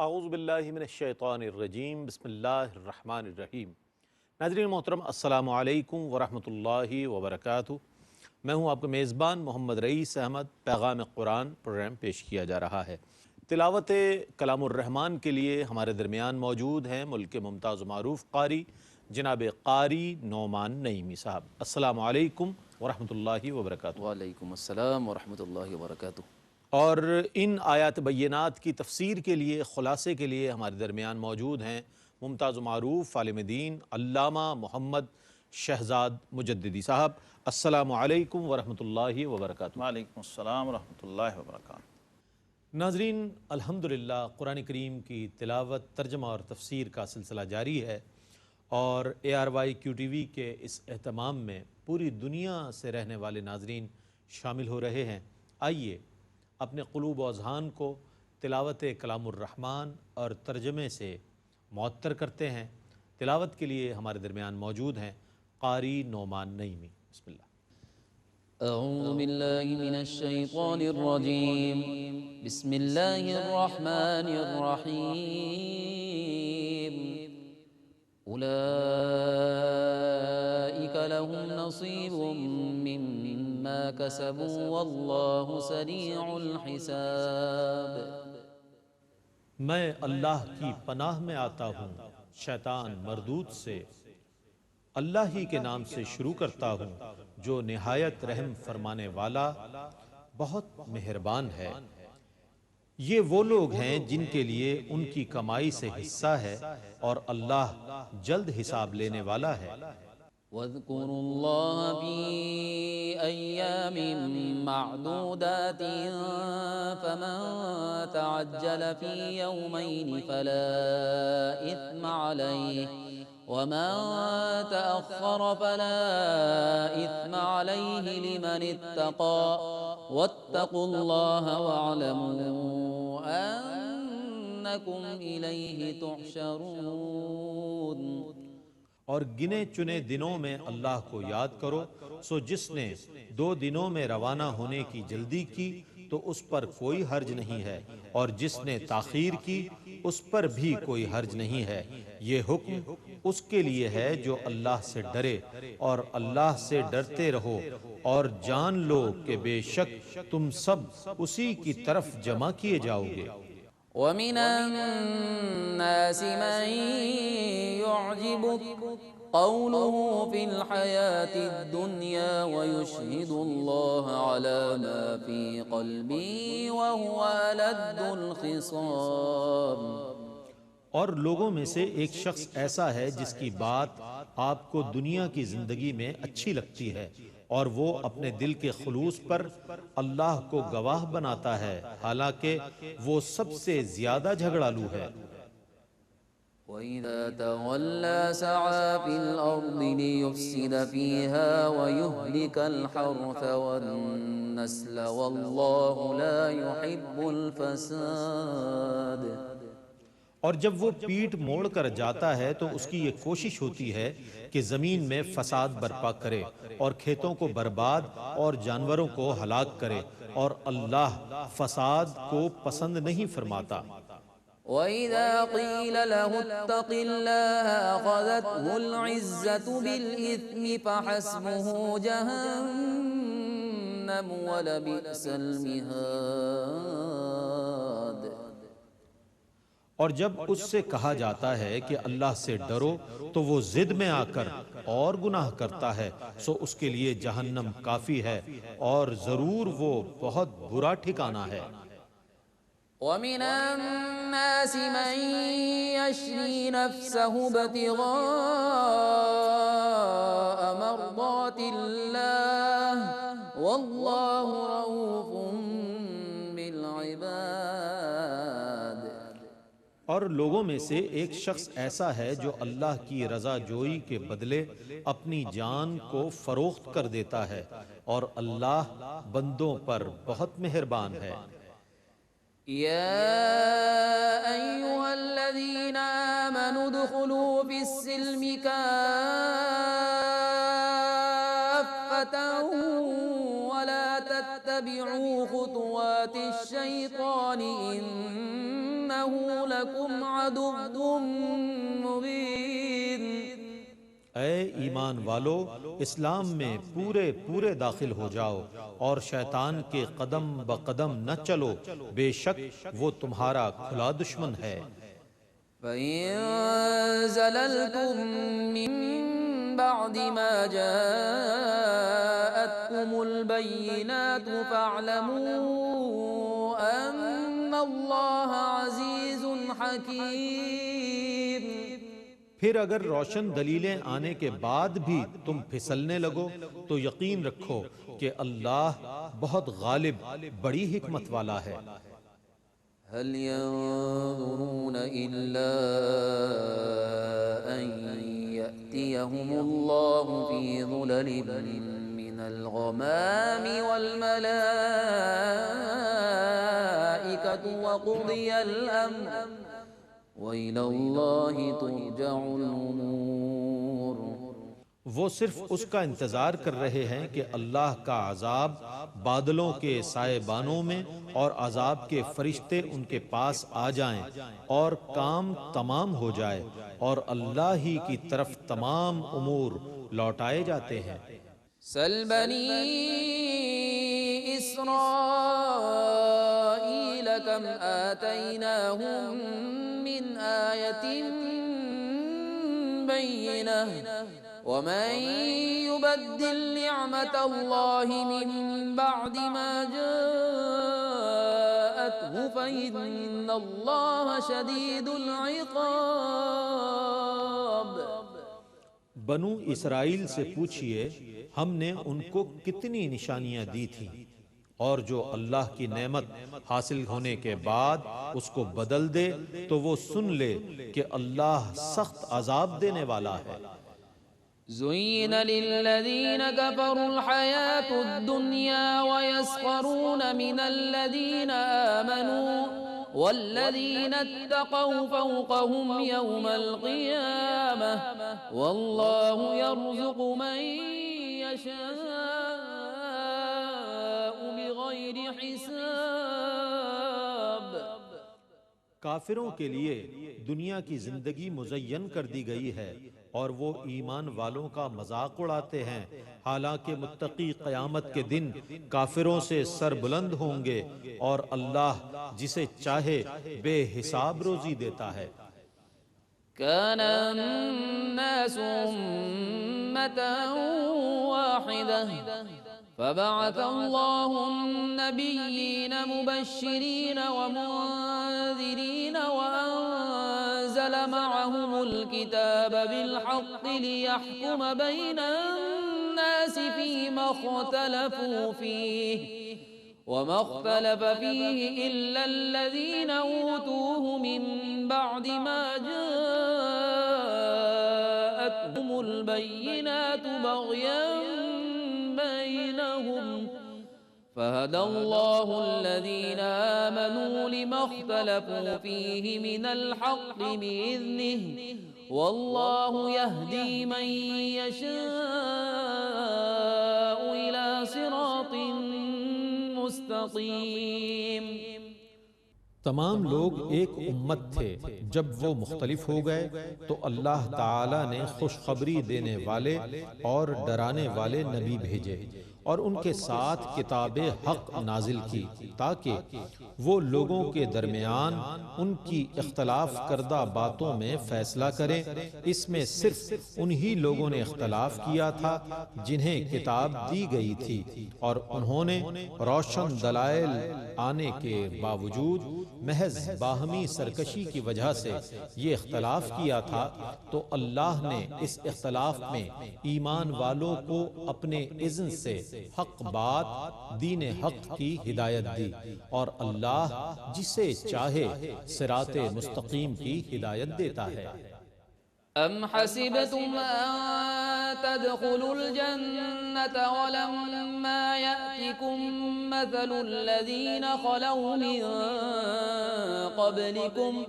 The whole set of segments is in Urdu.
اعوذ باللہ من الشیطان الرجیم بسم اللہ الرحمن الرحیم۔ ناظرین محترم السلام علیکم ورحمۃ اللہ وبرکاتہ۔ میں ہوں آپ کا میزبان محمد رئیس احمد۔ پیغام قرآن پروگرام پیش کیا جا رہا ہے۔ تلاوت کلام الرحمن کے لیے ہمارے درمیان موجود ہیں ملک کے ممتاز و معروف قاری جناب قاری نعمان نعیمی صاحب۔ السلام علیکم ورحمۃ اللہ وبرکاتہ۔ وعلیکم السلام ورحمۃ اللہ وبرکاتہ۔ اور ان آیات بینات کی تفسیر کے لیے، خلاصے کے لیے ہمارے درمیان موجود ہیں ممتاز و معروف عالم دین علامہ محمد شہزاد مجددی صاحب۔ السلام علیکم ورحمۃ اللہ وبرکاتہ۔ وعلیکم السلام ورحمۃ اللہ وبرکاتہ۔ ناظرین، الحمدللہ قرآن کریم کی تلاوت، ترجمہ اور تفسیر کا سلسلہ جاری ہے، اور ARYQTV کے اس اہتمام میں پوری دنیا سے رہنے والے ناظرین شامل ہو رہے ہیں۔ آئیے اپنے قلوب و اذہان کو تلاوت کلام الرحمن اور ترجمے سے معطر کرتے ہیں۔ تلاوت کے لیے ہمارے درمیان موجود ہیں قاری نعمان نعیمی۔ بسم اللہ۔ اعوذ باللہ من الشیطان الرجیم، بسم اللہ الرحمن الرحیم۔ اولئک لهم نصیب مما کسبوا واللہ سریع الحساب۔ میں اللہ کی پناہ میں آتا ہوں شیطان مردود سے۔ اللہ ہی کے نام سے شروع کرتا ہوں جو نہایت رحم فرمانے والا بہت مہربان ہے۔ یہ وہ لوگ ہیں جن کے لیے ان کی کمائی سے حصہ ہے، اور اللہ جلد حساب لینے والا ہے۔ واذکروا اللہ فی ایام معدودات فمن تعجل فی یومین فلا اثم علیہ ومن تأخر فلا اثم علیہ لمن اتقى واتقوا اللہ واعلموا انکم الیہ تحشرون۔ اور گنے چنے دنوں میں اللہ کو یاد کرو، سو جس نے 2 دنوں میں روانہ ہونے کی جلدی کی تو اس پر کوئی حرج نہیں ہے، اور جس نے تاخیر کی اس پر بھی کوئی حرج نہیں ہے۔ یہ حکم اس کے لیے ہے جو اللہ سے ڈرے، اور اللہ سے ڈرتے رہو، اور جان لو کہ بے شک تم سب اسی کی طرف جمع کیے جاؤ گے۔ وَمِنَ النَّاسِ مَن يُعْجِبُكَ قَوْلُهُ فِي الْحَيَاةِ الدُّنْيَا وَيُشْهِدُ اللَّهَ عَلَى مَا فِي قَلْبِهِ وَهُوَ أَلَدُّ الْخِصَامِ۔ اور لوگوں میں سے ایک شخص ایسا ہے جس کی بات آپ کو دنیا کی زندگی میں اچھی لگتی ہے، اور وہ اپنے دل کے خلوص پر اللہ کو گواہ بناتا ہے، حالانکہ وہ سب سے زیادہ جھگڑالو ہے۔ وَإِذَا تَوَلَّى سَعَى فِي الْأَرْضِ لِيُفْسِدَ فِيهَا وَيُهْلِكَ الْحَرْثَ وَالنَّسْلَ وَاللَّهُ لَا يُحِبُّ الْفَسَادَ۔ اور جب وہ پیٹھ موڑ کر جاتا ہے تو اس کی یہ کوشش ہوتی ہے کہ زمین میں فساد برپا کرے، اور کھیتوں کو برباد اور جانوروں کو ہلاک کرے، اور اللہ فساد کو پسند نہیں فرماتا۔ وَإِذَا قِيلَ لَهُ اتَّقِ اللَّهَ أَخَذَتْهُ الْعِزَّةُ بِالْإِثْمِ فَحَسْبُهُ جَهَنَّمُ وَلَبِئْسَ الْمِهَادُ۔ اور جب اس سے کہا جاتا ہے کہ اللہ سے ڈرو تو وہ ضد میں آ کر اور گناہ کرتا ہے، سو اس کے لیے جہنم کافی ہے، اور ضرور وہ بہت برا ٹھکانہ ہے۔ وَمِنَ النَّاسِ مَن يَشْرِي نَفْسَهُ ابْتِغَاءَ مَرْضَاتِ اللَّهِ وَاللَّهُ رَءُوفٌ بِالْعِبَادِ۔ اور لوگوں میں سے ایک شخص ایسا ہے جو اللہ کی رضا جوئی کے بدلے اپنی جان کو فروخت کر دیتا ہے، اور اللہ بندوں پر بہت مہربان ہے۔ يا أيها الذين آمنوا ادخلوا في السلم كافة ولا تتبعوا خطوات الشيطان إنه لكم عدو مبين. اے ایمان والو، اسلام میں پورے پورے داخل ہو جاؤ اور شیطان کے قدم بقدم نہ چلو، بے شک وہ تمہارا کھلا دشمن ہے۔ فَإِن زَلَلْتُم مِّن بَعْدِ مَا جَاءَتْكُمُ الْبَيِّنَاتُ فَاعْلَمُوا أَنَّ اللَّهَ عَزِيزٌ حَكِيمٌ۔ پھر اگر روشن دلیلیں آنے کے بعد بھی تم پھسلنے لگو تو یقین رکھو کہ اللہ بہت غالب، بڑی حکمت والا ہے۔ هل ينظرون إلا أن يأتيهم الله في ظلل من الغمام والملائكة وقضي الأمر وإلى الله ترجع الأمور۔ وہ صرف اس کا انتظار کر رہے ہیں کہ اللہ کا عذاب بادلوں کے سائے بانوں میں اور عذاب کے فرشتے ان کے پاس آ جائیں اور کام تمام ہو جائے، اور اللہ ہی کی طرف تمام امور لوٹائے جاتے ہیں۔ سل بنی اسرائیل کم آتیناہم من آیت بینہ ومن يبدل نعمت اللہ من بعد ما جاءته فإن اللہ شدید العقاب۔ بنو اسرائیل سے پوچھئے ہم نے ان کو کتنی نشانیاں دی تھیں، اور جو اللہ کی نعمت حاصل ہونے کے بعد اس کو بدل دے تو وہ سن لے کہ اللہ سخت عذاب دینے والا ہے۔ زين للذين كفروا الحياة الدنيا ويسخرون من الذين آمنوا والذين اتقوا فوقهم يوم القيامة والله يرزق من يشاء بغير حساب۔ کافروں کے لیے دنیا کی زندگی مزین کر دی گئی ہے اور وہ ایمان والوں کا مذاق اڑاتے ہیں، حالانکہ متقی قیامت کے دن کافروں سے سر بلند ہوں گے اور اللہ جسے چاہے بے حساب روزی دیتا ہے۔ كان الناس أمة واحدة فبعث الله النبيين مبشرين ومنذرين وأنزل معهم الكتاب بالحق ليحكم بين الناس فيما اختلفوا فيه وما اختلف فيه إلا الذين أوتوه من بعد ما جاءتهم البينات بغيا بينهم فهدى الله الذين آمنوا لما اختلفوا فيه من الحق بإذنه والله يهدي من يشاء إلى صراط مستقیم۔ تمام لوگ ایک امت تھے، جب وہ مختلف ہو گئے تو اللہ تعالی نے خوشخبری دینے والے اور ڈرانے والے نبی بھیجے اور ان کے ساتھ کتاب حق نازل کی تاکہ وہ لوگوں کے درمیان ان کی اختلاف کردہ باتوں میں فیصلہ کریں۔ اس میں صرف انہی لوگوں نے اختلاف کیا تھا جنہیں کتاب دی گئی تھی، اور انہوں نے روشن دلائل آنے کے باوجود محض باہمی سرکشی کی وجہ سے یہ اختلاف کیا تھا، تو اللہ نے اس اختلاف میں ایمان والوں کو اپنے اذن سے حق بات دین حق کی ہدایت دی، اور اللہ جسے چاہے صراط مستقیم کی ہدایت دیتا ہے۔ ام حسبتم ان تدخلوا الجنة ولما يأتكم مثل الذين خلوا من قبلكم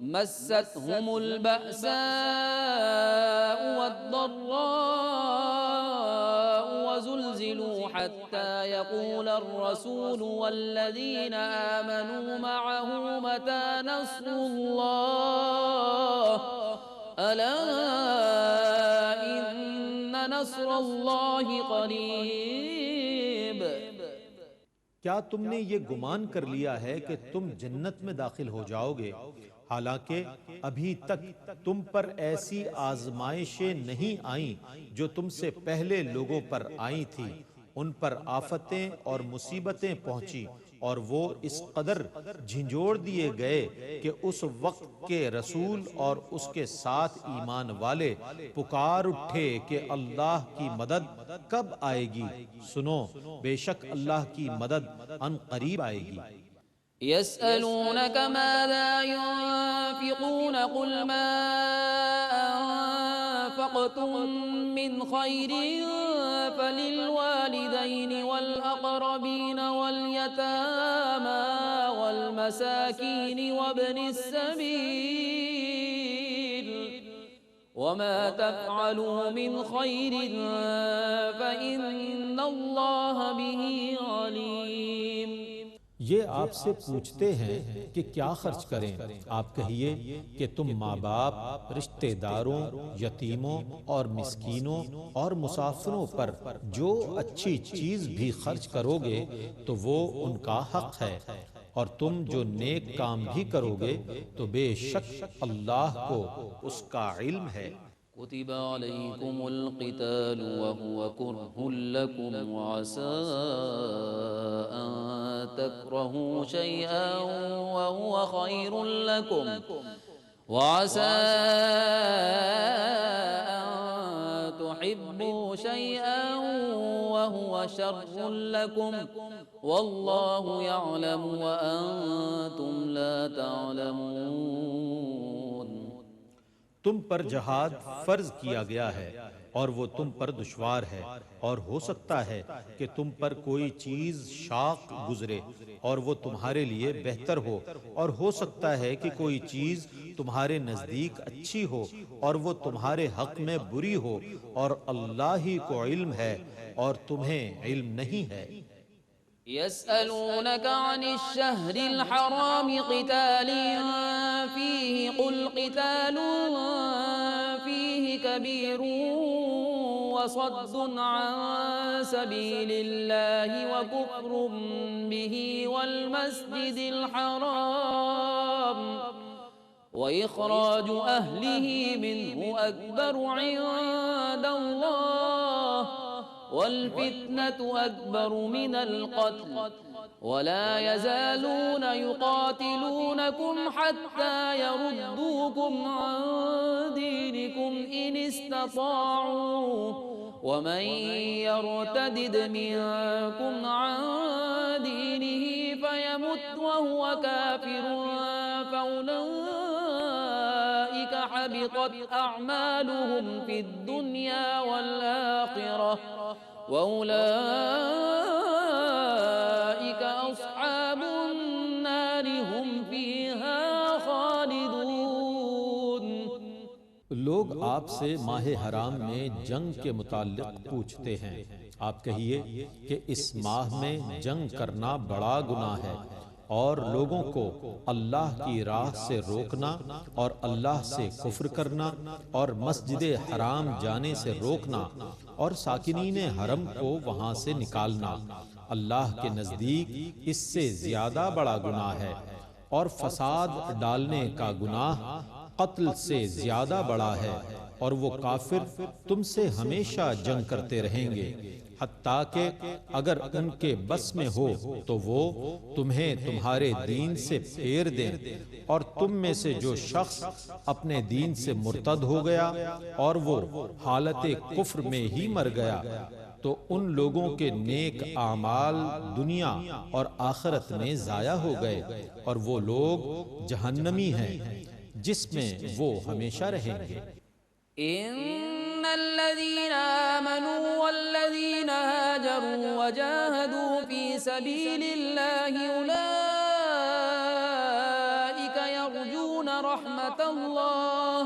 مستهم البأساء والضراء وزلزلوا حتى يقول الرسول والذين آمنوا معه متى نصر الله ألا إن نصر الله قريب۔ کیا تم نے یہ گمان کر لیا ہے کہ تم جنت میں داخل ہو جاؤ گے، حالانکہ ابھی تک تم پر ایسی آزمائشیں نہیں آئیں جو تم سے پہلے لوگوں پر آئی تھی، ان پر آفتیں اور مصیبتیں پہنچی اور وہ اس قدر جھنجھوڑ دیے گئے کہ اس وقت کے رسول اور اس کے ساتھ ایمان والے پکار اٹھے کہ اللہ کی مدد کب آئے گی؟ سنو، بے شک اللہ کی مدد ان قریب آئے گی۔ يسألونك ماذا ينفقون قل ما أنفقتم من خير فللوالدين والأقربين واليتامى والمساكين وابن السبيل وما تفعلوا من خير فإن الله به عليم۔ یہ آپ سے پوچھتے ہیں کہ کیا خرچ کریں، آپ کہیے کہ تم ماں باپ، رشتہ داروں، یتیموں اور مسکینوں اور مسافروں پر جو اچھی چیز بھی خرچ کرو گے تو وہ ان کا حق ہے، اور تم جو نیک کام بھی کرو گے تو بے شک اللہ کو اس کا علم ہے۔ كتب عليكم القتال وهو كره لكم وعسى أن تكرهوا شيئا وهو خير لكم وعسى أن تحبوا شيئا وهو شر لكم والله يعلم وأنتم لا تعلمون۔ تم پر جہاد فرض کیا گیا ہے اور وہ تم پر دشوار ہے، اور ہو سکتا ہے کہ تم پر کوئی چیز شاق گزرے اور وہ تمہارے لیے بہتر ہو، اور ہو سکتا ہے کہ کوئی چیز تمہارے نزدیک اچھی ہو اور وہ تمہارے حق میں بری ہو، اور اللہ ہی کو علم ہے اور تمہیں علم نہیں ہے۔ يسألونك عن الشهر الحرام قتال فيه قل قتال فيه كبير وصد عن سبيل الله وكفر به والمسجد الحرام وإخراج أهله منه أكبر عند الله والفتنة أكبر من القتل ولا يزالون يقاتلونكم حتى يردوكم عن دينكم إن استطاعوا ومن يرتدد منكم عن دينه فيمت وهو كافر فأولئك حبطت أعمالهم في الدنيا والآخرة وأولئك أصحاب النار هم فيها خالدون۔ لوگ آپ سے ماہ حرام میں جنگ کے متعلق پوچھتے ہیں، آپ کہیے کہ اس ماہ میں جنگ کرنا بڑا گناہ ہے، اور لوگوں کو اللہ کی راہ سے روکنا اور اللہ سے کفر کرنا اور مسجد حرام جانے سے روکنا اور ساکنین حرم کو وہاں سے نکالنا اللہ کے نزدیک اس سے زیادہ بڑا گناہ ہے، اور فساد ڈالنے کا گناہ قتل سے زیادہ بڑا ہے، اور وہ کافر تم سے ہمیشہ جنگ کرتے رہیں گے حتیٰ کہ اگر ان کے بس میں ہو تو وہ تمہیں تمہارے دین سے پھیر دیں، اور تم میں سے جو شخص اپنے دین سے مرتد ہو گیا اور وہ حالت کفر میں ہی مر گیا تو ان لوگوں کے نیک اعمال دنیا اور آخرت میں ضائع ہو گئے، اور وہ لوگ جہنمی ہیں جس میں وہ ہمیشہ رہیں گے۔ إن الذين آمنوا والذين هاجروا وجاهدوا في سبيل الله أولئك يرجون رحمة الله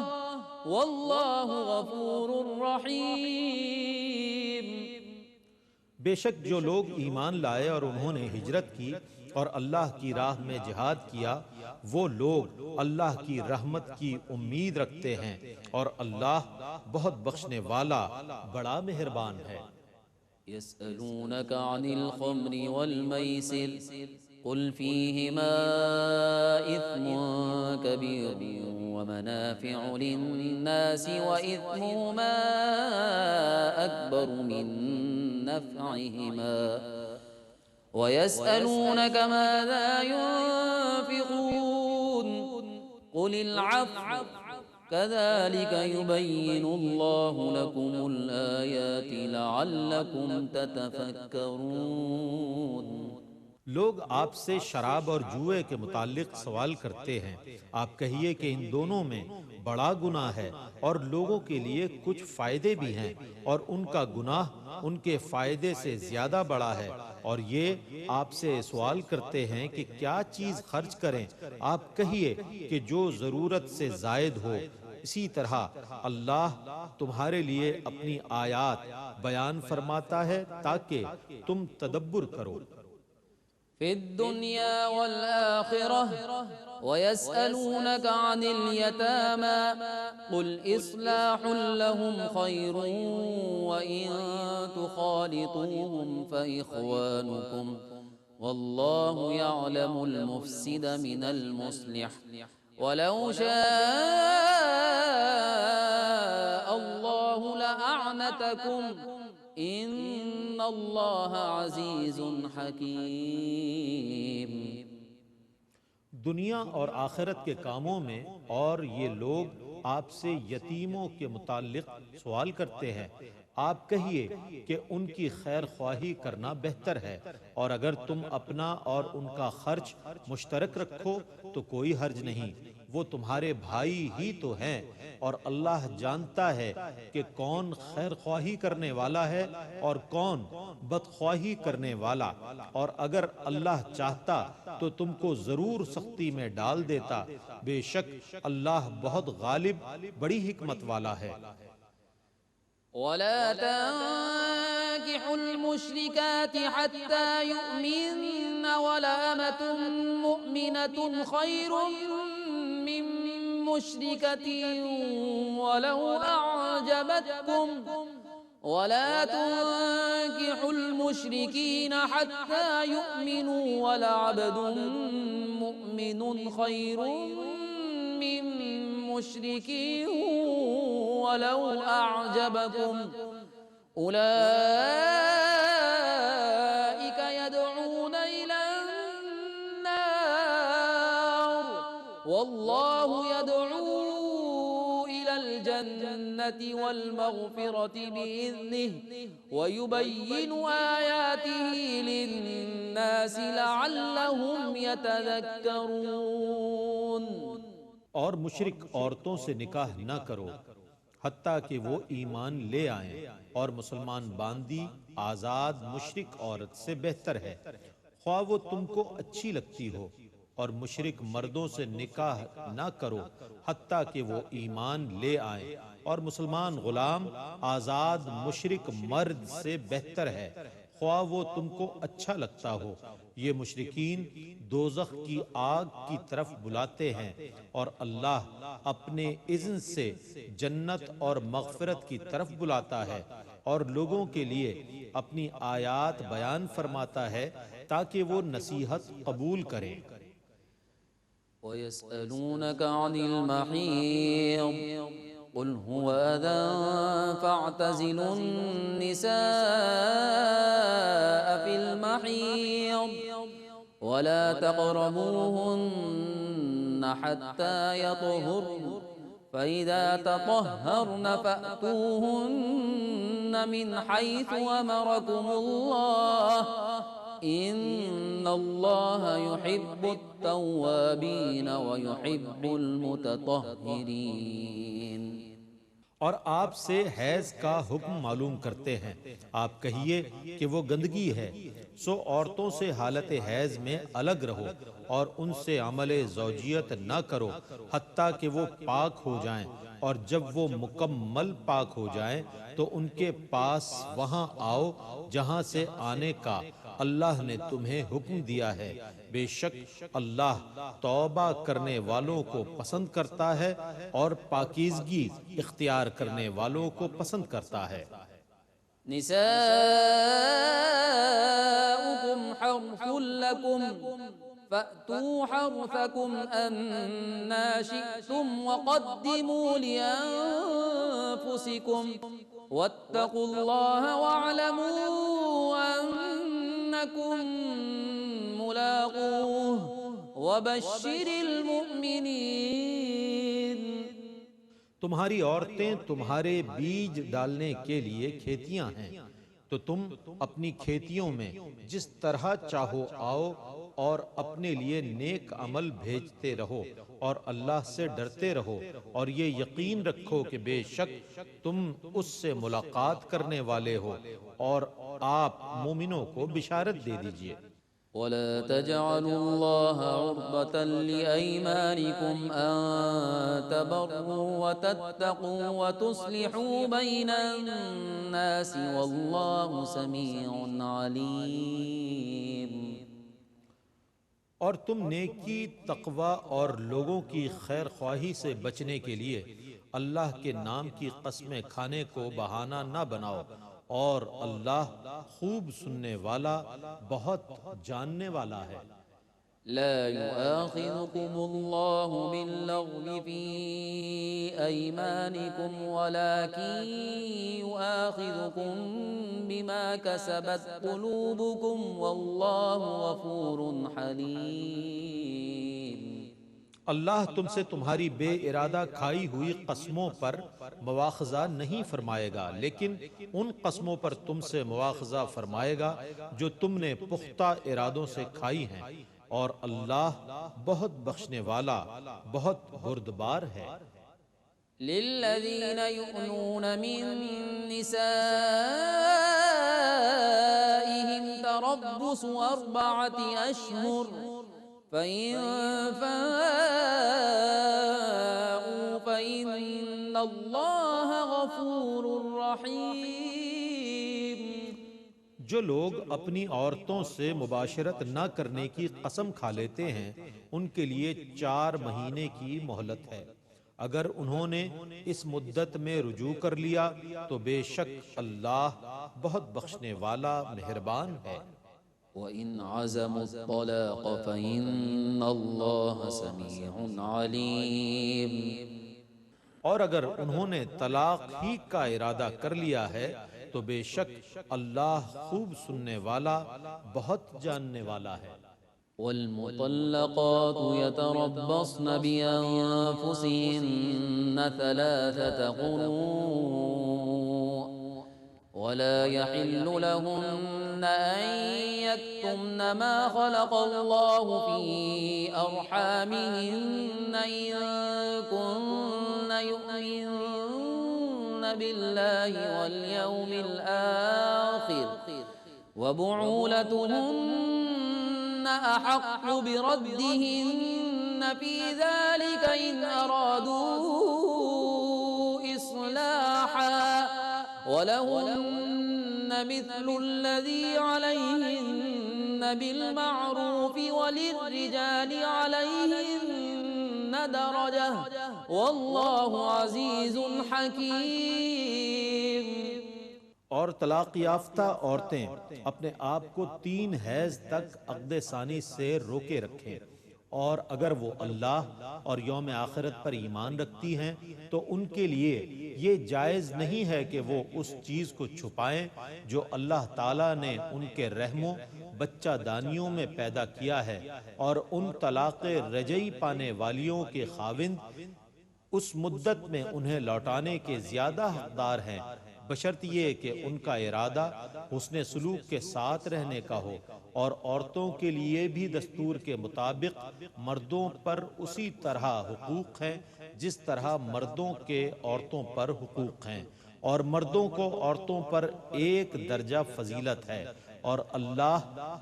والله غفور رحيم۔ بے شک جو لوگ ایمان لائے اور انہوں نے ہجرت کی اور اللہ کی راہ میں جہاد کیا وہ لوگ اللہ کی رحمت کی امید رکھتے ہیں اور اللہ بہت بخشنے والا بڑا مہربان ہے۔ يسألونك عن الخمر والميسر قل فيهما إثم كبير ومنافع للناس وإثمهما أكبر من نفعهما ويسألونك ماذا ينفقون قل العفو كذلك يبين الله لكم الآيات لعلكم تتفكرون۔ لوگ آپ سے شراب اور جوئے کے متعلق سوال کرتے ہیں، آپ کہیے کہ ان دونوں میں بڑا گناہ ہے اور لوگوں کے لیے کچھ فائدے بھی ہیں اور ان کا گناہ ان کے فائدے سے زیادہ بڑا ہے، اور یہ آپ سے سوال کرتے ہیں کہ کیا چیز خرچ کریں، آپ کہیے کہ جو ضرورت سے زائد ہو۔ اسی طرح اللہ تمہارے لیے اپنی آیات بیان فرماتا ہے تاکہ تم تدبر کرو۔ في الدنيا والآخرة ويسألونك عن اليتامى قل إصلاح لهم خير وإن تخالطوهم فإخوانكم والله يعلم المفسد من المصلح ولو شاء الله لأعنتكم ان اللہ عزیز حکیم۔ دنیا اور آخرت کے کاموں میں اور یہ لوگ آپ سے یتیموں کے متعلق سوال کرتے ہیں، آپ کہیے کہ ان کی خیر خواہی کرنا بہتر ہے، اور اگر تم اپنا اور ان کا خرچ مشترک رکھو تو کوئی حرج نہیں، وہ تمہارے بھائی ہی تو ہیں، اور اللہ جانتا ہے کہ کون خیر خواہی کرنے والا ہے اور کون بدخواہی کرنے والا، اور اگر اللہ چاہتا تو تم کو ضرور سختی میں ڈال دیتا، بے شک اللہ بہت غالب بڑی حکمت والا ہے۔ ولا تنكحوا المشركات حتى يؤمن ولأمة مؤمنة خير من مشركة ولو أعجبتكم ولا تنكحوا المشركين حتى يؤمنوا ولعبد مؤمن خير من مشركين ولو أعجبكم أولئك يدعون إلى النار والله يدعو إلى الجنة والمغفرة بإذنه ويبين آياته للناس لعلهم يتذكرون۔ اور مشرک عورتوں سے نکاح نہ کرو حتیٰ کہ وہ ایمان لے آئیں، اور مسلمان باندی آزاد مشرک عورت سے بہتر ہے، خواہ وہ تم کو اچھی لگتی ہو، اور مشرک مردوں سے نکاح نہ کرو حتیٰ کہ وہ ایمان لے آئیں، اور مسلمان غلام آزاد مشرک مرد سے بہتر ہے، خواہ وہ تم کو اچھا لگتا ہو۔ یہ مشرکین دوزخ کی آگ کی طرف بلاتے ہیں، اور اللہ اپنے اذن سے جنت اور مغفرت کی طرف بلاتا ہے، اور لوگوں کے لیے اپنی آیات بیان فرماتا ہے تاکہ وہ نصیحت قبول کریں۔ وَيَسْأَلُونَكَ عَنِ الْمَحِيضِ قُلْ هُوَ أَذًى فَاعْتَزِلُوا النِّسَاءَ فِي الْمَحِيضِ وَلَا تَقْرَبُوهُنَّ حَتَّى يَطْهُرْنَ فَإِذَا تَطَهَّرْنَ فَأْتُوهُنَّ مِنْ حَيْثُ أَمَرَكُمُ اللَّهُ إِنَّ اللَّهَ يُحِبُّ التَّوَّابِينَ وَيُحِبُّ الْمُتَطَهِّرِينَ۔ اور آپ سے حیض کا حکم معلوم کرتے ہیں، آپ کہیے کہ وہ گندگی ہے، سو عورتوں سے حالت حیض میں الگ رہو اور ان سے عمل زوجیت نہ کرو حتیٰ کہ وہ پاک ہو جائیں، اور جب وہ مکمل پاک ہو جائیں تو ان کے پاس وہاں آؤ جہاں سے آنے کا اللہ نے تمہیں حکم دیا ہے، بے شک اللہ توبہ کرنے والوں کو پسند کرتا ہے اور پاکیزگی اختیار کرنے والوں کو پسند کرتا ہے۔ نساؤكم حرث لكم فأتوا حرثكم أنا شئتم وقدموا لأنفسكم واتقوا الله واعلموا أنكم ملاقوه وبشر المؤمنين۔ تمہاری عورتیں تمہارے بیج ڈالنے کے لیے کھیتیاں ہیں، تو تم اپنی کھیتیوں میں جس طرح چاہو آؤ اور اپنے لیے نیک عمل بھیجتے رہو اور اللہ سے ڈرتے رہو، اور یہ یقین رکھو کہ بے شک تم اس سے ملاقات کرنے والے ہو، اور آپ مومنوں کو بشارت دے دیجئے۔ ولا تجعلوا الله عرضة لأيمانكم أن تبروا وتتقوا وتصلحوا بين الناس والله سميع عليم۔ اور تم نیکی، تقوی اور لوگوں کی خیر خواہی سے بچنے کے لیے اللہ کے نام کی قسمیں کھانے کو بہانہ نہ بناؤ، اور اللہ خوب سننے والا، بہت جاننے والا ہے۔ لا يؤاخذكم الله باللغو في أيمانكم ولكن يؤاخذكم بما كسبت قلوبكم والله غفور حليم۔ اللہ تم سے تمہاری بے ارادہ کھائی ہوئی قسموں پر مواخذہ نہیں فرمائے گا، لیکن ان قسموں پر تم سے مواخذہ فرمائے گا جو تم نے پختہ ارادوں سے کھائی ہیں، اور اللہ بہت بخشنے والا، بہت بردبار ہے۔ للذين يؤلون من نسائهم تربص 4 أشهر فإن فاءوا فإن الله غفور رحيم۔ جو لوگ اپنی عورتوں سے مباشرت نہ کرنے کی قسم کھا لیتے ہیں، ان کے لیے 4 مہینے کی مہلت ہے، اگر انہوں نے اس مدت میں رجوع کر لیا تو بے شک اللہ بہت بخشنے والا، مہربان ہے۔ وَإِنْ عَزَمُوا الطَّلَاقَ فَإِنَّ اللَّهَ سَمِيعٌ عَلِيمٌ۔ اور اگر انہوں نے طلاق ہی کا ارادہ کر لیا ہے تو بے شک اللہ خوب سننے والا، بہت جاننے والا ہے۔ والمطلقات يتربصن بأنفسهن 3 قروء ولا يحل لهن أن يكتمن ما خلق الله في أرحامهن إن كن يؤمن بالله واليوم الآخر وبعولتهن أحق بردهن في ذلك إن أرادوا إصلاحا ولهن مثل الذي عليهن بالمعروف وللرجال عليهن درجة والله عزيز حكيم۔ اور طلاق یافتہ عورتیں اپنے آپ کو 3 حیض تک عقد ثانی سے روکے رکھیں، اور اگر وہ اللہ اور یوم آخرت پر ایمان رکھتی ہیں تو ان کے لیے یہ جائز نہیں ہے کہ وہ اس چیز کو چھپائیں جو اللہ تعالیٰ نے ان کے رحموں بچہ دانیوں میں پیدا کیا ہے، اور ان طلاق رجعی پانے والیوں کے خاوند اس مدت میں انہیں لوٹانے کے زیادہ حقدار ہیں، بشرط یہ کہ ان کا ارادہ حسن سلوک کے ساتھ رہنے کا ہو، اور عورتوں کے لیے بھی دستور کے مطابق مردوں پر اسی طرح حقوق ہیں جس طرح مردوں کے عورتوں پر حقوق ہیں، اور مردوں کو عورتوں پر ایک درجہ فضیلت ہے، اور اللہ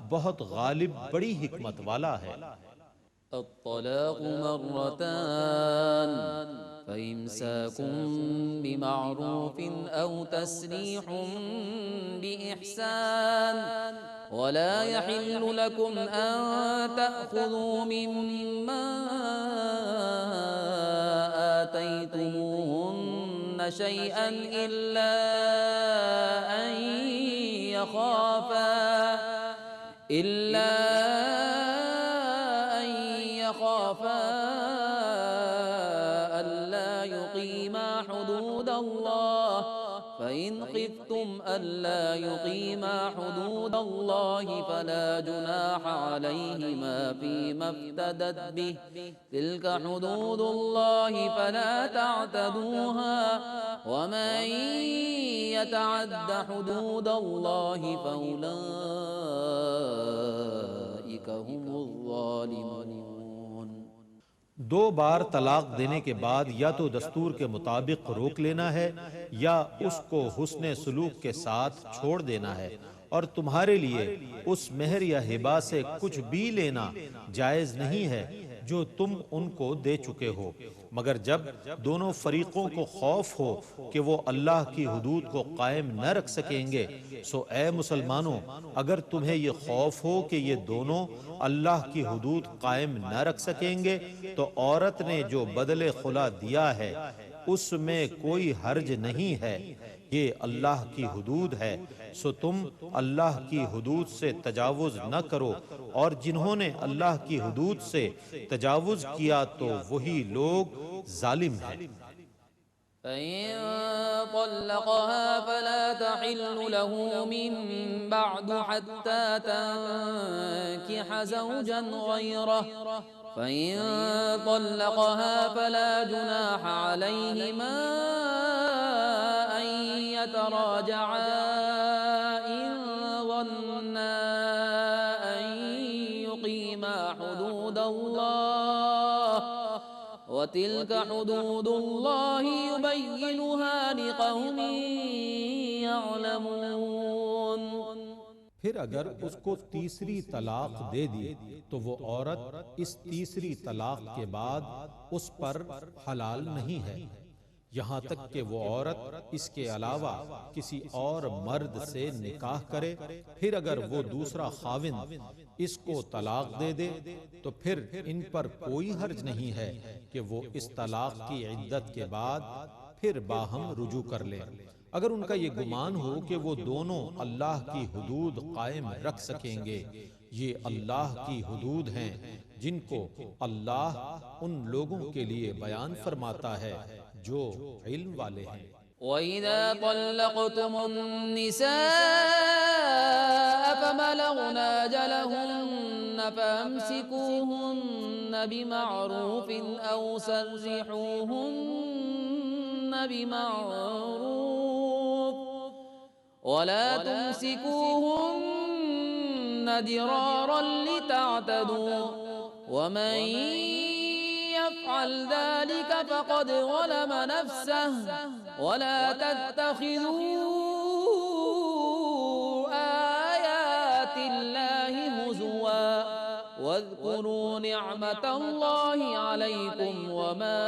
بہت غالب بڑی حکمت والا ہے۔ الطلاق مرتان فإمساكم بمعروف أو تسريح بإحسان ولا يحل لكم أن تأخذوا مما آتيتموهن شيئا إلا أن يخافا ألا يقيما حدود الله فإن خفتم ألا يقيما حدود الله فلا جناح عليهما فيما افتدت به تلك حدود الله فلا تعتدوها ومن يتعد حدود الله فأولئك هم الظالمون۔ دو بار طلاق دینے کے بعد یا تو دستور کے مطابق روک لینا ہے یا اس کو حسن سلوک کے ساتھ چھوڑ دینا ہے، اور تمہارے لیے اس مہر یا ہبہ سے کچھ بھی لینا جائز نہیں ہے جو تم ان کو دے چکے ہو، مگر جب دونوں فریقوں کو خوف ہو کہ وہ اللہ کی حدود کو قائم نہ رکھ سکیں گے۔ سو اے مسلمانوں، اگر تمہیں یہ خوف ہو کہ یہ دونوں اللہ کی حدود قائم نہ رکھ سکیں گے تو عورت نے جو بدل خلا دیا ہے اس میں کوئی حرج نہیں ہے، یہ اللہ کی حدود ہے، سو تم اللہ کی حدود سے تجاوز نہ کرو، اور جنہوں نے اللہ کی حدود سے تجاوز کیا تو وہی لوگ ظالم ہیں۔ فإن طلقها فلا تحل له من بعد حتى تنكح زوجا غيره فإن طلقها فلا جناح عليهما أن يتراجعا إن ظنا أن يقيما حدود الله وتلك حدود الله يبينها لقوم يعلمون۔ پھر اگر اس کو تیسری طلاق دے دی تو وہ عورت اس تیسری طلاق کے بعد اس پر حلال نہیں ہے یہاں تک کہ وہ عورت اس کے علاوہ کسی اور مرد سے نکاح کرے۔ پھر اگر وہ دوسرا خاوند اس کو طلاق دے دے تو پھر ان پر کوئی حرج نہیں ہے کہ وہ اس طلاق کی عدت کے بعد پھر باہم رجوع کر لیں، اگر ان کا یہ گمان ہو کہ وہ دونوں اللہ کی حدود قائم رکھ سکیں گے۔ یہ اللہ کی حدود ہیں جن کو اللہ ان لوگوں کے لیے بیان فرماتا ہے جو علم والے ہیں۔ وَإِذَا طَلَّقْتُمُ النِّسَاءَ فَبَلَغْنَ أَجَلَهُنَّ فَأَمْسِكُوهُنَّ بِمَعْرُوفٍ أَوْ سَرِّحُوهُنَّ بِمَعْرُوفٍ وَلَا تُمْسِكُوهُنَّ ضِرَارًا لِتَعْتَدُوا وَمَن يفعل ذلك فقد ظلم نفسه ولا تتخذوا آيات الله هزوا واذكروا نعمة الله عليكم وما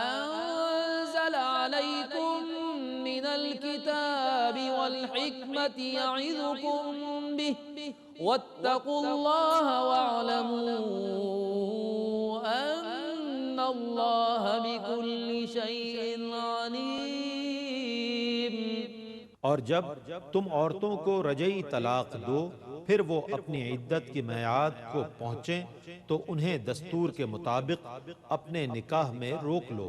أنزل عليكم من الكتاب والحكمة يعظكم به واتقوا الله واعلموا أن الله بكل شيء عليم۔ اور جب تم عورتوں کو رجعی طلاق دو پھر وہ اپنی عدت کی میعاد کو پہنچیں تو انہیں دستور کے مطابق اپنے نکاح میں روک لو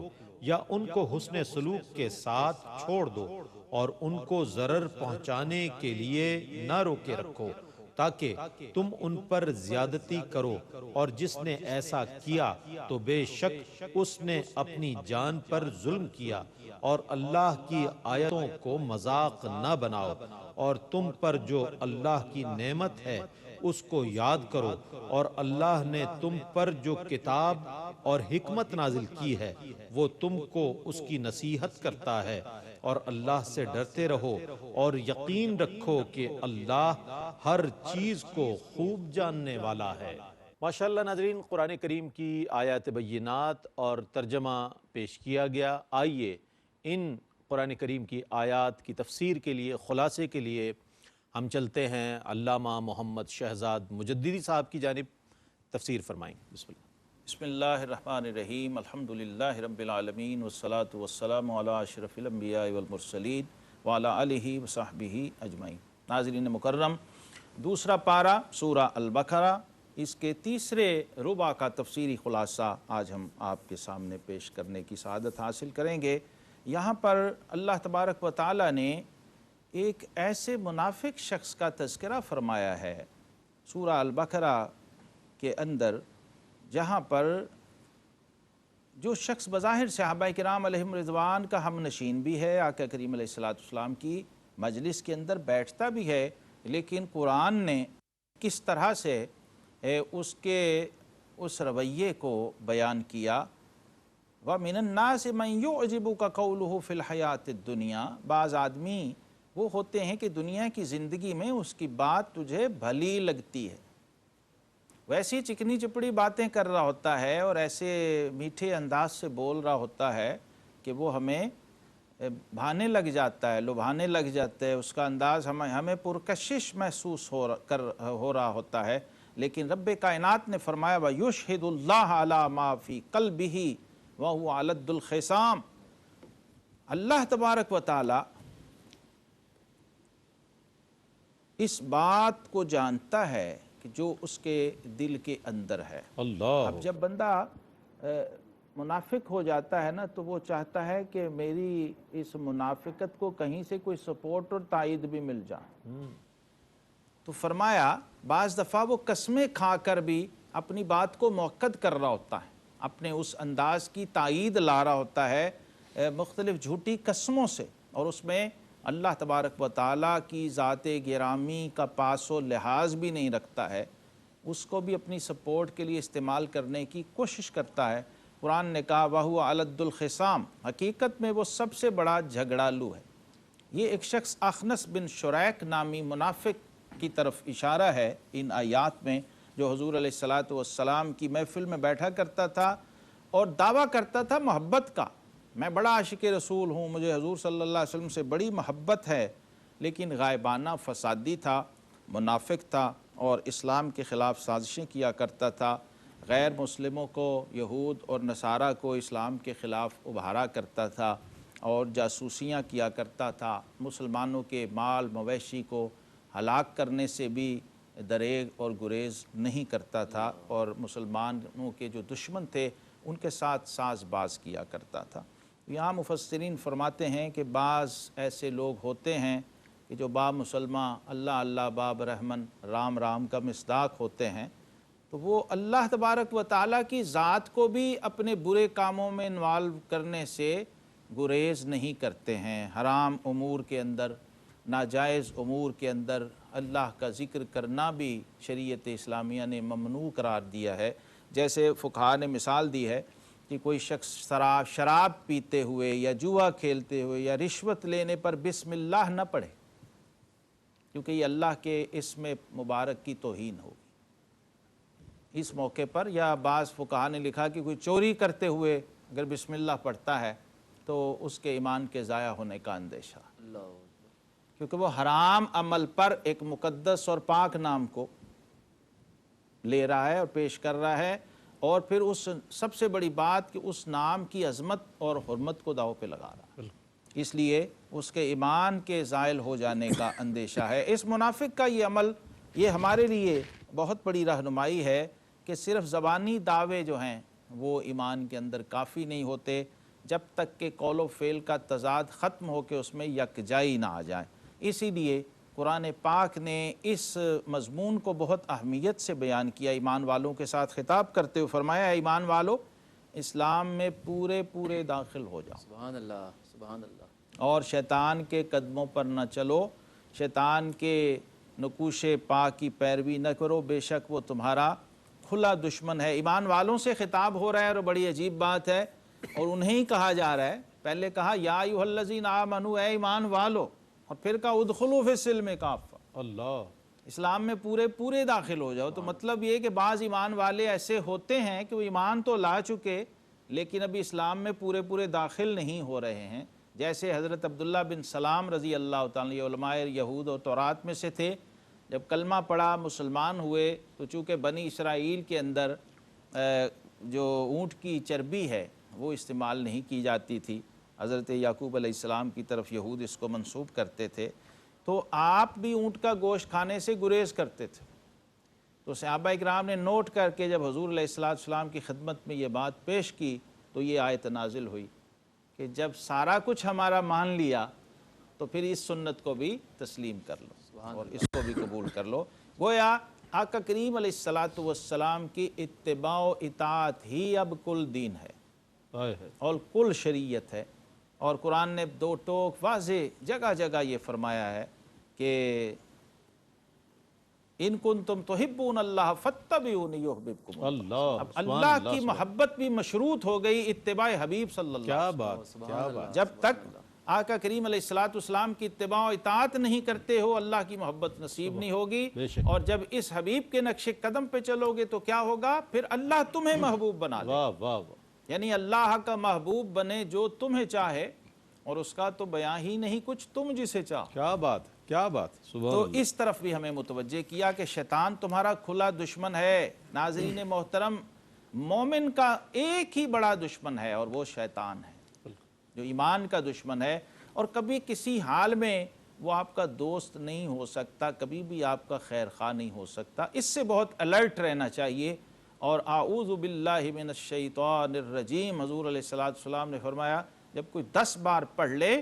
یا ان کو حسن سلوک کے ساتھ چھوڑ دو، اور ان کو ضرر پہنچانے کے لیے نہ روکے رکھو، تاکہ تم ان پر زیادتی کرو، اور جس نے ایسا کیا تو بے شک اس نے اپنی جان پر ظلم کیا۔ اور اللہ کی آیتوں کو مذاق نہ بناؤ، اور تم پر جو اللہ کی نعمت ہے اس کو یاد کرو، اور اللہ نے تم پر جو کتاب اور حکمت نازل کی ہے وہ تم کو اس کی نصیحت کرتا ہے، اور اللہ سے ڈرتے رہو اور یقین رکھو کہ اللہ ہر چیز کو خوب جاننے والا ہے۔ ماشاءاللہ ناظرین، قرآن کریم کی آیات بینات اور ترجمہ پیش کیا گیا۔ آئیے ان قرآن کریم کی آیات کی تفسیر کے لیے، خلاصے کے لیے ہم چلتے ہیں علامہ محمد شہزاد مجددی صاحب کی جانب۔ تفسیر فرمائیں۔ بسم اللہ۔ بسم اللہ الرحمن الرحیم، الحمدللہ رب العالمین، والصلاة والسلام علی اشرف الانبیاء والمرسلین وعلی آلہ وصحبہ اجمعین۔ ناظرین مکرم، دوسرا پارہ سورہ البقرہ، اس کے تیسرے ربع کا تفسیری خلاصہ آج ہم آپ کے سامنے پیش کرنے کی سعادت حاصل کریں گے۔ یہاں پر اللہ تبارک و تعالیٰ نے ایک ایسے منافق شخص کا تذکرہ فرمایا ہے سورہ البقرہ کے اندر، جہاں پر جو شخص بظاہر صحابہ کرام علیہم رضوان کا ہم نشین بھی ہے، آقا کریم علیہ السلام کی مجلس کے اندر بیٹھتا بھی ہے، لیکن قرآن نے کس طرح سے اس رویے کو بیان کیا۔ وَمِنَ النَّاسِ مَنْ يُعْجِبُكَ قَوْلُهُ فِي الْحَيَاةِ الدُّنْيَا، بعض آدمی وہ ہوتے ہیں کہ دنیا کی زندگی میں اس کی بات تجھے بھلی لگتی ہے، ویسی چکنی چپڑی باتیں کر رہا ہوتا ہے اور ایسے میٹھے انداز سے بول رہا ہوتا ہے کہ وہ ہمیں بھانے لگ جاتا ہے، لبھانے لگ جاتا ہے، اس کا انداز ہمیں پرکشش محسوس ہو رہا ہوتا ہے۔ لیکن رب کائنات نے فرمایا وَيُشْهِدُ اللَّهَ عَلَى مَا فِي قَلْبِهِ وَهُوَ أَلَدُّ الْخِصَامِ، اللہ تبارک و تعالی اس بات کو جانتا ہے کہ جو اس کے دل کے اندر ہے۔ اللہ، اب جب بندہ منافق ہو جاتا ہے نا تو وہ چاہتا ہے کہ میری اس منافقت کو کہیں سے کوئی سپورٹ اور تائید بھی مل جائے، تو فرمایا بعض دفعہ وہ قسمیں کھا کر بھی اپنی بات کو مؤکد کر رہا ہوتا ہے، اپنے اس انداز کی تائید لا رہا ہوتا ہے مختلف جھوٹی قسموں سے، اور اس میں اللہ تبارک و تعالیٰ کی ذات گرامی کا پاس و لحاظ بھی نہیں رکھتا ہے، اس کو بھی اپنی سپورٹ کے لیے استعمال کرنے کی کوشش کرتا ہے۔ قرآن نے کہا وَهُوَ أَلَدُّ الْخِصَامِ، حقیقت میں وہ سب سے بڑا جھگڑالو ہے۔ یہ ایک شخص اخنس بن شریک نامی منافق کی طرف اشارہ ہے ان آیات میں، جو حضور علیہ السلام کی محفل میں بیٹھا کرتا تھا اور دعویٰ کرتا تھا محبت کا، میں بڑا عاشق رسول ہوں، مجھے حضور صلی اللہ علیہ وسلم سے بڑی محبت ہے، لیکن غائبانہ فسادی تھا، منافق تھا، اور اسلام کے خلاف سازشیں کیا کرتا تھا، غیر مسلموں کو، یہود اور نصارہ کو اسلام کے خلاف ابھارا کرتا تھا اور جاسوسیاں کیا کرتا تھا، مسلمانوں کے مال مویشی کو ہلاک کرنے سے بھی دریغ اور گریز نہیں کرتا تھا، اور مسلمانوں کے جو دشمن تھے ان کے ساتھ ساز باز کیا کرتا تھا۔ یہاں مفسرین فرماتے ہیں کہ بعض ایسے لوگ ہوتے ہیں کہ جو با مسلمہ اللہ اللہ باب رحمن رام رام کا مصداق ہوتے ہیں، تو وہ اللہ تبارک و تعالیٰ کی ذات کو بھی اپنے برے کاموں میں انوالو کرنے سے گریز نہیں کرتے ہیں۔ حرام امور کے اندر، ناجائز امور کے اندر اللہ کا ذکر کرنا بھی شریعت اسلامیہ نے ممنوع قرار دیا ہے۔ جیسے فقہاء نے مثال دی ہے کہ کوئی شخص شراب پیتے ہوئے یا جوا کھیلتے ہوئے یا رشوت لینے پر بسم اللہ نہ پڑھے، کیونکہ یہ اللہ کے اسم مبارک کی توہین ہوگی اس موقع پر۔ یا بعض فقہاء نے لکھا کہ کوئی چوری کرتے ہوئے اگر بسم اللہ پڑھتا ہے تو اس کے ایمان کے ضائع ہونے کا اندیشہ، کیونکہ وہ حرام عمل پر ایک مقدس اور پاک نام کو لے رہا ہے اور پیش کر رہا ہے، اور پھر اس سب سے بڑی بات کہ اس نام کی عظمت اور حرمت کو داؤ پہ لگا رہا ہے، اس لیے اس کے ایمان کے زائل ہو جانے کا اندیشہ ہے۔ اس منافق کا یہ عمل یہ ہمارے لیے بہت بڑی رہنمائی ہے کہ صرف زبانی دعوے جو ہیں وہ ایمان کے اندر کافی نہیں ہوتے جب تک کہ قول و فعل کا تضاد ختم ہو کے اس میں یکجائی نہ آ جائے۔ اسی لیے قرآن پاک نے اس مضمون کو بہت اہمیت سے بیان کیا، ایمان والوں کے ساتھ خطاب کرتے ہوئے فرمایا اے ایمان والو اسلام میں پورے پورے داخل ہو جاؤ، سبحان اللہ سبحان اللہ، اور شیطان کے قدموں پر نہ چلو، شیطان کے نقوش پا کی پیروی نہ کرو، بے شک وہ تمہارا کھلا دشمن ہے۔ ایمان والوں سے خطاب ہو رہا ہے اور بڑی عجیب بات ہے، اور انہیں ہی کہا جا رہا ہے۔ پہلے کہا یا ایھا الذین آمنوا، اے ایمان والو، اور پھر کہا ادخلوا فی السلم کافہ، اللہ، اسلام میں پورے پورے داخل ہو جاؤ۔ تو مطلب یہ کہ بعض ایمان والے ایسے ہوتے ہیں کہ وہ ایمان تو لا چکے لیکن ابھی اسلام میں پورے پورے داخل نہیں ہو رہے ہیں، جیسے حضرت عبداللہ بن سلام رضی اللہ تعالیٰ، یہ علماء یہود اور تورات میں سے تھے۔ جب کلمہ پڑھا، مسلمان ہوئے، تو چونکہ بنی اسرائیل کے اندر جو اونٹ کی چربی ہے وہ استعمال نہیں کی جاتی تھی، حضرت یعقوب علیہ السلام کی طرف یہود اس کو منسوب کرتے تھے، تو آپ بھی اونٹ کا گوشت کھانے سے گریز کرتے تھے۔ تو صحابہ اکرام نے نوٹ کر کے جب حضور علیہ السلام کی خدمت میں یہ بات پیش کی تو یہ آیت نازل ہوئی کہ جب سارا کچھ ہمارا مان لیا تو پھر اس سنت کو بھی تسلیم کر لو اور اس کو بھی قبول کر لو۔ گویا آقا کریم علیہ السلام کی اتباع و اطاعت ہی اب کل دین ہے اور کل شریعت ہے، اور قرآن نے دو ٹوک واضح جگہ جگہ یہ فرمایا ہے کہ ان کنتم تحبون اللہ فاتبعونی یحببکم اللہ، اب اللہ کی محبت بھی مشروط ہو گئی اتباع حبیب صلی اللہ کیا علیہ بات، کیا بات، وسلم۔ جب تک آقا کریم علیہ السلام کی اتباع و اطاعت نہیں کرتے ہو اللہ کی محبت نصیب نہیں ہوگی، بے شک۔ اور جب اس حبیب کے نقش قدم پہ چلو گے تو کیا ہوگا؟ پھر اللہ تمہیں محبوب بنا لے، واہ واہ واہ، یعنی اللہ کا محبوب بنے جو تمہیں چاہے، اور اس کا تو بیان ہی نہیں کچھ، تم جسے چاہو۔ کیا بات، کیا بات، سبحان تو اللہ۔ اس طرف بھی ہمیں متوجہ کیا کہ شیطان تمہارا کھلا دشمن ہے۔ ناظرین محترم، مومن کا ایک ہی بڑا دشمن ہے اور وہ شیطان ہے، جو ایمان کا دشمن ہے، اور کبھی کسی حال میں وہ آپ کا دوست نہیں ہو سکتا، کبھی بھی آپ کا خیر خواہ نہیں ہو سکتا۔ اس سے بہت الرٹ رہنا چاہیے، اور اعوذ باللہ من الشیطان الرجیم، حضور علیہ السلام نے فرمایا جب کوئی 10 بار پڑھ لے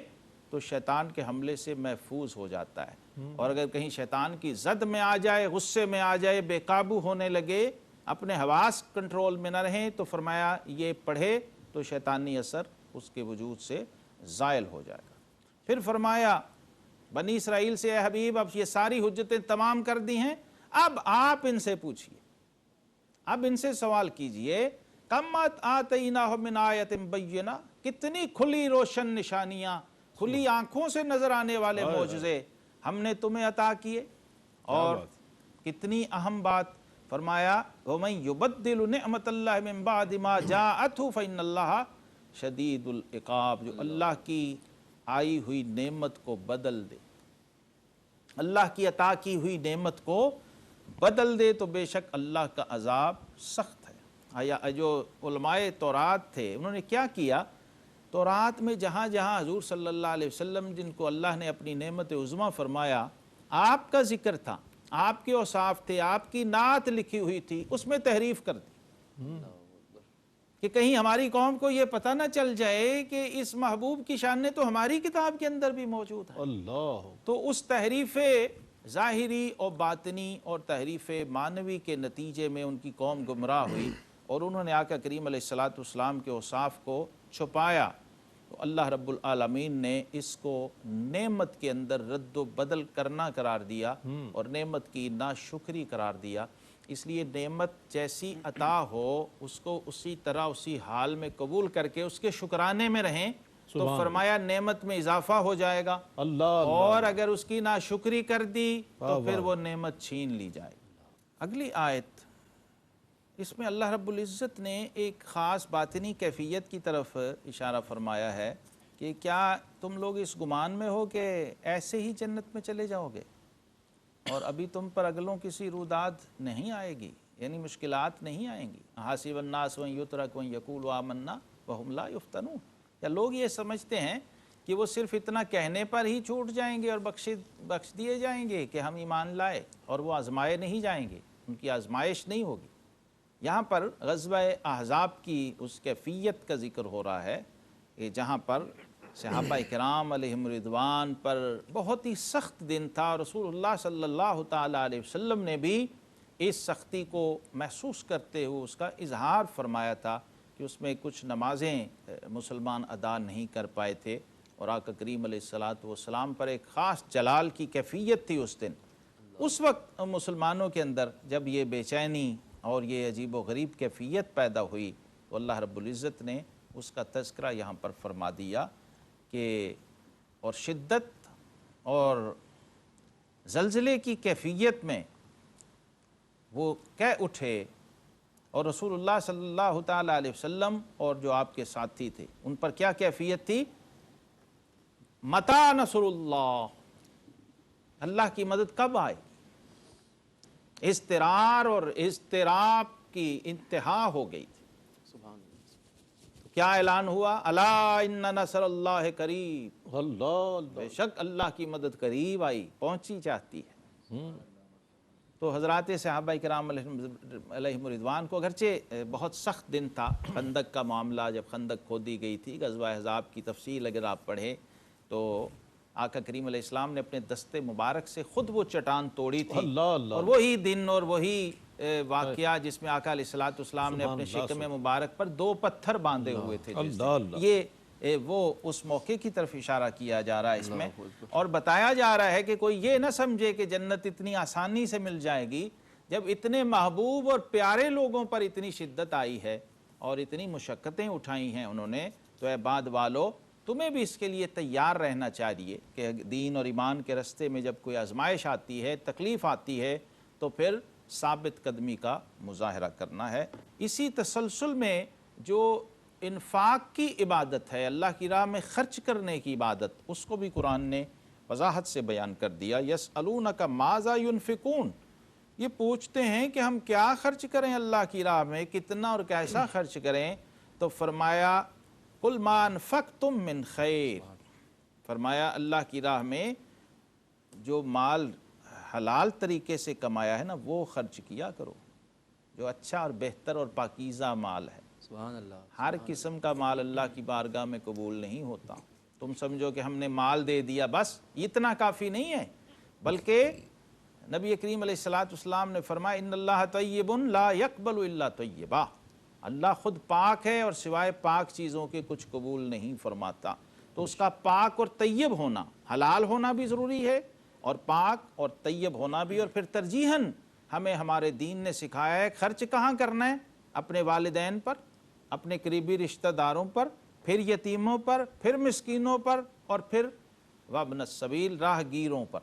تو شیطان کے حملے سے محفوظ ہو جاتا ہے، اور اگر کہیں شیطان کی زد میں آ جائے، غصے میں آ جائے، بے قابو ہونے لگے، اپنے حواس کنٹرول میں نہ رہیں، تو فرمایا یہ پڑھے تو شیطانی اثر اس کے وجود سے زائل ہو جائے گا۔ پھر فرمایا بنی اسرائیل سے اے حبیب اب یہ ساری حجتیں تمام کر دی ہیں، اب آپ ان سے پوچھئے، اب ان سے سوال کیجئے، کمت آتیناہم من آیت بینہ، کتنی کھلی روشن نشانیاں، کھلی آنکھوں سے نظر آنے والے معجزے ہم نے تمہیں عطا کیے، اور کتنی اہم بات فرمایا وَمَن يُبَدِّلُ نِعْمَةَ اللَّهِ مِن بَعْدِ مَا جَاءَتْهُ فَإِنَّ اللَّهَ شَدِيدُ الْعِقَابِ، جو اللہ کی آئی ہوئی نعمت کو بدل دے، اللہ کی عطا کی ہوئی نعمت کو بدل دے تو بے شک اللہ کا عذاب سخت ہے۔ جو علماء تورات تھے انہوں نے کیا کیا؟ تورات میں جہاں جہاں حضور صلی اللہ علیہ وسلم جن کو اللہ نے اپنی نعمت عظمیٰ فرمایا، آپ کا ذکر تھا، آپ کے اوصاف تھے، آپ کی نعت لکھی ہوئی تھی، اس میں تحریف کر دی کہ کہیں ہماری قوم کو یہ پتہ نہ چل جائے کہ اس محبوب کی شان تو ہماری کتاب کے اندر بھی موجود ہے۔ اللہ، تو تو اس تحریف ظاہری اور باطنی اور تحریف معنوی کے نتیجے میں ان کی قوم گمراہ ہوئی، اور انہوں نے آقا کریم علیہ السلام کے اوصاف کو چھپایا، تو اللہ رب العالمین نے اس کو نعمت کے اندر رد و بدل کرنا قرار دیا اور نعمت کی ناشکری قرار دیا۔ اس لیے نعمت جیسی عطا ہو اس کو اسی طرح اسی حال میں قبول کر کے اس کے شکرانے میں رہیں تو فرمایا نعمت میں اضافہ ہو جائے گا، اللہ، اور اگر اس کی ناشکری کر دی تو پھر وہ نعمت چھین لی جائے گی۔ اگلی آیت، اس میں اللہ رب العزت نے ایک خاص باطنی کیفیت کی طرف اشارہ فرمایا ہے کہ کیا تم لوگ اس گمان میں ہو کہ ایسے ہی جنت میں چلے جاؤ گے اور ابھی تم پر اگلوں کسی روداد نہیں آئے گی، یعنی مشکلات نہیں آئیں گی؟ حاسب الناس ان یترکوا ان یقولوا آمنا وہم لا یفتنون، یا لوگ یہ سمجھتے ہیں کہ وہ صرف اتنا کہنے پر ہی چھوٹ جائیں گے اور بخش دیے جائیں گے کہ ہم ایمان لائے، اور وہ آزمائے نہیں جائیں گے، ان کی آزمائش نہیں ہوگی۔ یہاں پر غزوہ احزاب کی اس کیفیت کا ذکر ہو رہا ہے کہ جہاں پر صحابہ کرام علیہم رضوان پر بہت ہی سخت دن تھا، اور رسول اللہ صلی اللہ تعالیٰ علیہ وسلم نے بھی اس سختی کو محسوس کرتے ہوئے اس کا اظہار فرمایا تھا کہ اس میں کچھ نمازیں مسلمان ادا نہیں کر پائے تھے، اور آقا کریم علیہ الصلاۃ والسلام پر ایک خاص جلال کی کیفیت تھی اس دن۔ اس وقت مسلمانوں کے اندر جب یہ بے چینی اور یہ عجیب و غریب کیفیت پیدا ہوئی تو اللہ رب العزت نے اس کا تذکرہ یہاں پر فرما دیا کہ اور شدت اور زلزلے کی کیفیت میں وہ کہہ اٹھے، اور رسول اللہ صلی اللہ تعالیٰ علیہ وسلم اور جو آپ کے ساتھی تھے ان پر کیا کیفیت تھی؟ متی نصر اللہ، اللہ کی مدد کب آئے؟ اضطرار اور اضطراب کی انتہا ہو گئی تھی۔ سبحان اللہ۔ کیا اعلان ہوا؟ الا ان نصر اللہ قریب، اللہ بے شک اللہ کی مدد قریب آئی، پہنچی چاہتی ہے۔ تو حضرات صحابہ کرام علیہم رضوان کو اگرچہ بہت سخت دن تھا، خندق کا معاملہ جب خندق کھودی گئی تھی، غزوہ احزاب کی تفصیل اگر آپ پڑھیں تو آقا کریم علیہ السلام نے اپنے دستے مبارک سے خود وہ چٹان توڑی تھی، اللہ اور وہی دن اور وہی واقعہ جس میں آقا علیہ الصلوۃ والسلام نے اپنے شکم مبارک پر 2 پتھر باندھے ہوئے تھے، یہ وہ اس موقع کی طرف اشارہ کیا جا رہا ہے اس میں، اور بتایا جا رہا ہے کہ کوئی یہ نہ سمجھے کہ جنت اتنی آسانی سے مل جائے گی۔ جب اتنے محبوب اور پیارے لوگوں پر اتنی شدت آئی ہے اور اتنی مشقتیں اٹھائی ہیں انہوں نے، تو اے بعد والو تمہیں بھی اس کے لیے تیار رہنا چاہیے کہ دین اور ایمان کے رستے میں جب کوئی آزمائش آتی ہے، تکلیف آتی ہے، تو پھر ثابت قدمی کا مظاہرہ کرنا ہے۔ اسی تسلسل میں جو انفاق کی عبادت ہے، اللہ کی راہ میں خرچ کرنے کی عبادت، اس کو بھی قرآن نے وضاحت سے بیان کر دیا۔ یسألونک ماذا ینفقون، یہ پوچھتے ہیں کہ ہم کیا خرچ کریں اللہ کی راہ میں، کتنا اور کیسا خرچ کریں، تو فرمایا قل ما انفقتم من خیر، فرمایا اللہ کی راہ میں جو مال حلال طریقے سے کمایا ہے نا وہ خرچ کیا کرو، جو اچھا اور بہتر اور پاکیزہ مال ہے۔ سبحان اللہ۔ ہر قسم کا مال اللہ کی بارگاہ میں قبول نہیں ہوتا۔ تم سمجھو کہ ہم نے مال دے دیا بس اتنا کافی نہیں ہے، بلکہ نبی کریم علیہ السلام نے فرمایا ان اللہ طیب لا یقبل الا طیبا، اللہ خود پاک ہے اور سوائے پاک چیزوں کے کچھ قبول نہیں فرماتا۔ تو اس کا پاک اور طیب ہونا، حلال ہونا بھی ضروری ہے، اور پاک اور طیب ہونا بھی، اور پھر ترجیحاً ہمیں ہمارے دین نے سکھایا ہے خرچ کہاں کرنا ہے؟ اپنے والدین پر، اپنے قریبی رشتہ داروں پر، پھر یتیموں پر، پھر مسکینوں پر، اور پھر وابن السبیل راہ گیروں پر،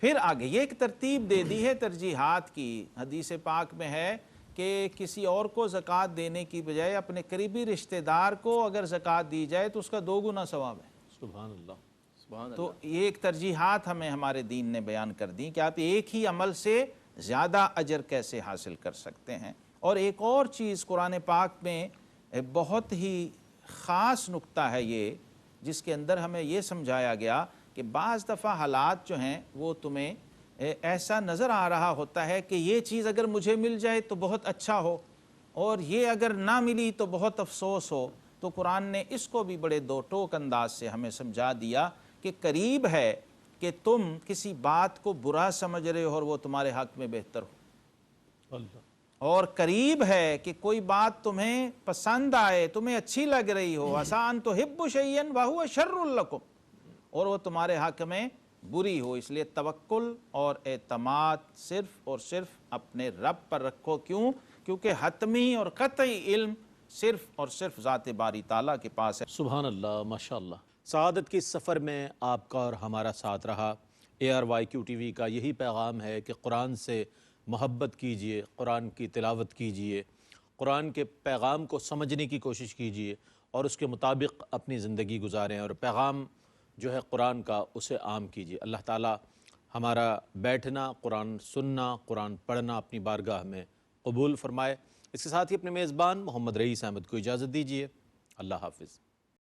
پھر آگے۔ یہ ایک ترتیب دے دی ہے ترجیحات کی۔ حدیث پاک میں ہے کہ کسی اور کو زکوٰۃ دینے کی بجائے اپنے قریبی رشتہ دار کو اگر زکوٰۃ دی جائے تو اس کا 2 گنا ثواب ہے۔ سبحان اللہ۔ سبحان اللہ۔ تو یہ ایک ترجیحات ہمیں ہمارے دین نے بیان کر دی کہ آپ ایک ہی عمل سے زیادہ اجر کیسے حاصل کر سکتے ہیں۔ اور ایک اور چیز قرآن پاک میں بہت ہی خاص نکتہ ہے یہ، جس کے اندر ہمیں یہ سمجھایا گیا کہ بعض دفعہ حالات جو ہیں وہ تمہیں ایسا نظر آ رہا ہوتا ہے کہ یہ چیز اگر مجھے مل جائے تو بہت اچھا ہو، اور یہ اگر نہ ملی تو بہت افسوس ہو۔ تو قرآن نے اس کو بھی بڑے 2 ٹوک انداز سے ہمیں سمجھا دیا کہ قریب ہے کہ تم کسی بات کو برا سمجھ رہے ہو اور وہ تمہارے حق میں بہتر ہو، اور قریب ہے کہ کوئی بات تمہیں پسند آئے، تمہیں اچھی لگ رہی ہو، آسان تو حب شیئن وہو شر لکم، اور وہ تمہارے حق میں بری ہو۔ اس لیے توکل اور اعتماد صرف اور صرف اپنے رب پر رکھو۔ کیوں؟ کیونکہ حتمی اور قطعی علم صرف اور صرف ذات باری تعالیٰ کے پاس ہے۔ سبحان اللہ، ماشاءاللہ۔ سعادت کے اس سفر میں آپ کا اور ہمارا ساتھ رہا۔ ARYQ TV کا یہی پیغام ہے کہ قرآن سے محبت کیجئے، قرآن کی تلاوت کیجئے، قرآن کے پیغام کو سمجھنے کی کوشش کیجئے اور اس کے مطابق اپنی زندگی گزاریں، اور پیغام جو ہے قرآن کا اسے عام کیجئے۔ اللہ تعالیٰ ہمارا بیٹھنا، قرآن سننا، قرآن پڑھنا اپنی بارگاہ میں قبول فرمائے۔ اس کے ساتھ ہی اپنے میزبان محمد رئیس احمد کو اجازت دیجئے۔ اللہ حافظ۔